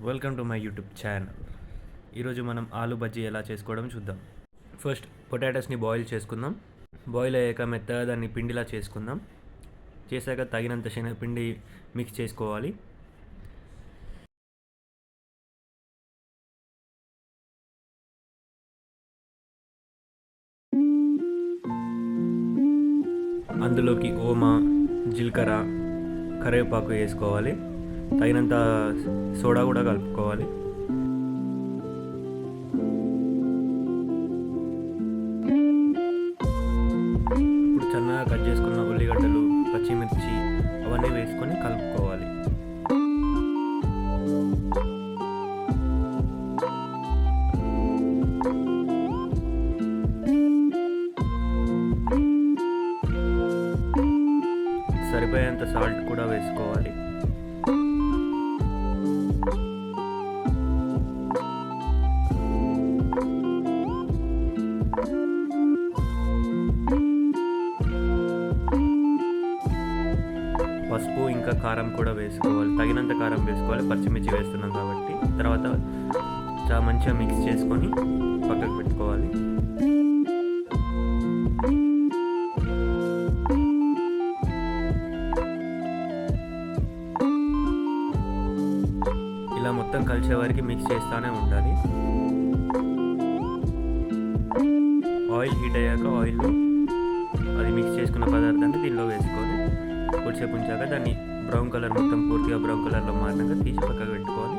Welcome to my YouTube channel. ఈరోజు మనం ఆలు బజ్జీ ఎలా చేసుకోవడం చూద్దాం. ఫస్ట్ పొటాటోస్ని బాయిల్ చేసుకుందాం. బాయిల్ అయ్యాక మెత్తగా దాన్ని పిండిలా చేసుకుందాం. చేశాక తగినంత శనగపిండి మిక్స్ చేసుకోవాలి. అందులోకి ఓమా, జీలకర్ర, కరివేపాకు వేసుకోవాలి. తగినంత సోడా కూడా కలుపుకోవాలి. ఇప్పుడు సన్నగా కట్ చేసుకున్న ఉల్లిగడ్డలు, పచ్చిమిర్చి అవన్నీ వేసుకొని కలుపుకోవాలి. సరిపోయేంత సాల్ట్ కూడా వేసుకోవాలి. పసుపు ఇంకా కారం కూడా వేసుకోవాలి. తగినంత కారం వేసుకోవాలి, పచ్చిమిర్చి వేస్తున్నాం కాబట్టి. తర్వాత చాలా మంచిగా మిక్స్ చేసుకొని పక్కకు పెట్టుకోవాలి. ఇలా మొత్తం కలిసే వరకు మిక్స్ చేస్తూనే ఉండాలి. ఆయిల్ హీట్ అయ్యాక ఆయిల్లో అది మిక్స్ చేసుకున్న పదార్థాన్ని దీనిలో వేసుకొని కొద్దిసేపు ఉంచాక దాన్ని బ్రౌన్ కలర్ మొత్తం పూర్తిగా బ్రౌన్ కలర్లో మారినాక తీసి పక్కకు పెట్టుకోవాలి.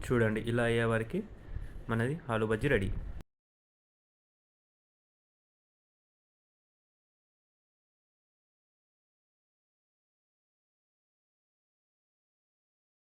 చూడండి, ఇలా అయ్యే వరకు మనది ఆలు బజ్జీ రెడీ.